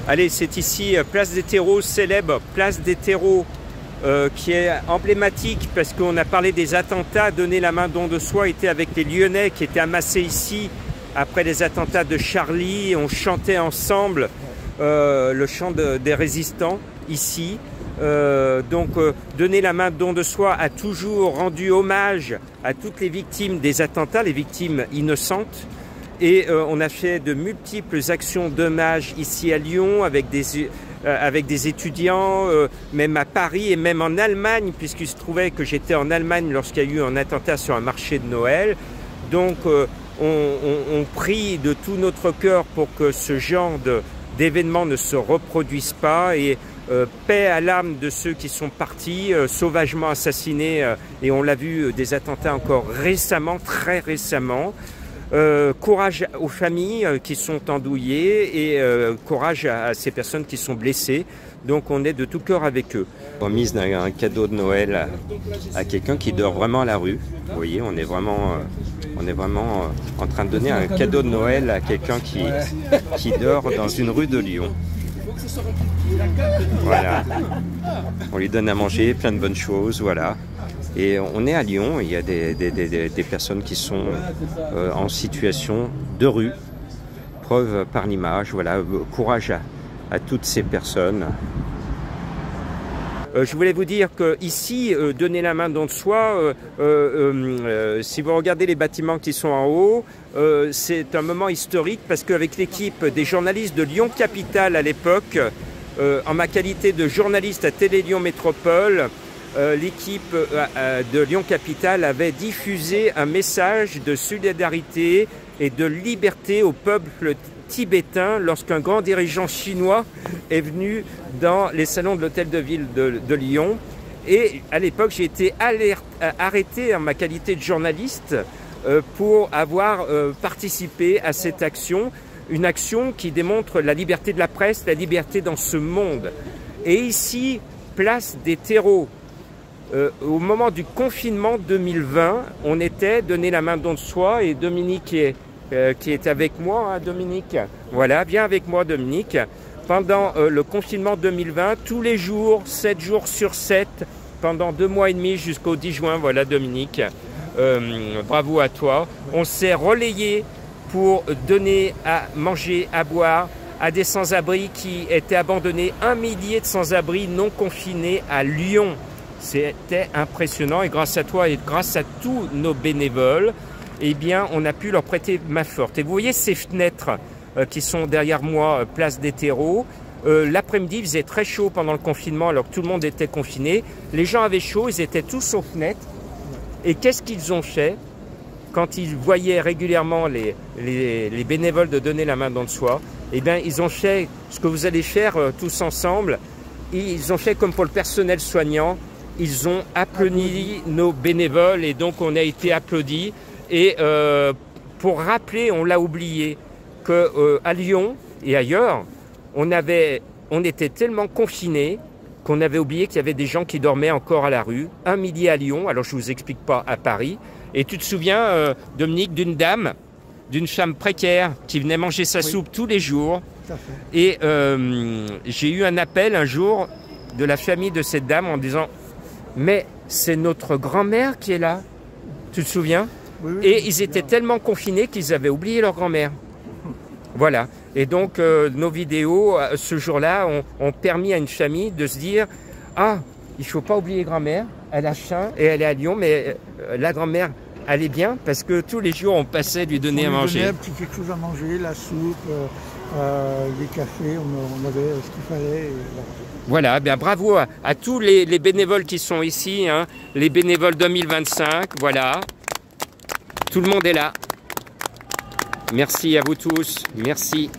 Allez, c'est ici, place des terreaux, célèbre place des terreaux, qui est emblématique parce qu'on a parlé des attentats. Donner la main don de soi était avec les Lyonnais qui étaient amassés ici après les attentats de Charlie. On chantait ensemble le chant des résistants ici. Donner la main don de soi a toujours rendu hommage à toutes les victimes des attentats, les victimes innocentes. Et on a fait de multiples actions d'hommage ici à Lyon avec des étudiants, même à Paris et même en Allemagne, puisqu'il se trouvait que j'étais en Allemagne lorsqu'il y a eu un attentat sur un marché de Noël. Donc on prie de tout notre cœur pour que ce genre d'événements ne se reproduisent pas, et paix à l'âme de ceux qui sont partis, sauvagement assassinés, et on l'a vu, des attentats encore récemment, très récemment. Courage aux familles qui sont endeuillées et courage à ces personnes qui sont blessées. Donc on est de tout cœur avec eux. Remise d'un cadeau de Noël à quelqu'un qui dort vraiment à la rue. Vous voyez, on est vraiment en train de donner un cadeau de Noël à quelqu'un qui dort dans une rue de Lyon. Voilà. On lui donne à manger, plein de bonnes choses, voilà. Et on est à Lyon, il y a des personnes qui sont en situation de rue. Preuve par l'image, voilà, courage à toutes ces personnes. Je voulais vous dire qu'ici, donner la main don de soi, si vous regardez les bâtiments qui sont en haut, c'est un moment historique parce qu'avec l'équipe des journalistes de Lyon Capitale à l'époque, en ma qualité de journaliste à Télé Lyon Métropole, l'équipe de Lyon Capitale avait diffusé un message de solidarité et de liberté au peuple tibétain lorsqu'un grand dirigeant chinois est venu dans les salons de l'hôtel de ville de Lyon. Et à l'époque, j'ai été arrêté en ma qualité de journaliste pour avoir participé à cette action, une action qui démontre la liberté de la presse, la liberté dans ce monde. Et ici, place des terreaux. Au moment du confinement 2020, on était donné la main don de soi, et Dominique qui est avec moi, hein, Dominique, voilà, viens avec moi Dominique, pendant le confinement 2020, tous les jours, 7 jours sur 7, pendant 2 mois et demi jusqu'au 10 juin, voilà Dominique, bravo à toi. On s'est relayé pour donner à manger, à boire à des sans-abri qui étaient abandonnés, 1 millier de sans-abri non confinés à Lyon. C'était impressionnant, et grâce à toi et grâce à tous nos bénévoles, eh bien, on a pu leur prêter main forte. Et vous voyez ces fenêtres qui sont derrière moi, place des terreaux. L'après-midi, il faisait très chaud pendant le confinement alors que tout le monde était confiné. Les gens avaient chaud, ils étaient tous aux fenêtres. Et qu'est-ce qu'ils ont fait quand ils voyaient régulièrement les bénévoles de donner la main don de soi? Eh bien, ils ont fait ce que vous allez faire tous ensemble. Ils ont fait comme pour le personnel soignant. Ils ont applaudi nos bénévoles, et donc on a été applaudis. Et pour rappeler, on l'a oublié, qu'à Lyon et ailleurs, on était tellement confinés qu'on avait oublié qu'il y avait des gens qui dormaient encore à la rue. 1 millier à Lyon, alors je ne vous explique pas à Paris. Et tu te souviens, Dominique, d'une dame, d'une femme précaire qui venait manger sa soupe tous les jours. Et j'ai eu un appel un jour de la famille de cette dame en disant « Mais c'est notre grand-mère qui est là. » Tu te souviens? Oui, oui, et ils étaient tellement confinés qu'ils avaient oublié leur grand-mère. Voilà. Et donc nos vidéos, ce jour-là, ont permis à une famille de se dire « Ah, il ne faut pas oublier grand-mère, elle a faim et elle est à Lyon, mais la grand-mère, elle est bien, parce que tous les jours, on passait lui donner à manger. » On lui donnait quelque chose à manger, la soupe, les cafés, on avait ce qu'il fallait. Voilà, bien bravo à tous les bénévoles qui sont ici, hein, les bénévoles 2025, voilà. Tout le monde est là. Merci à vous tous, merci.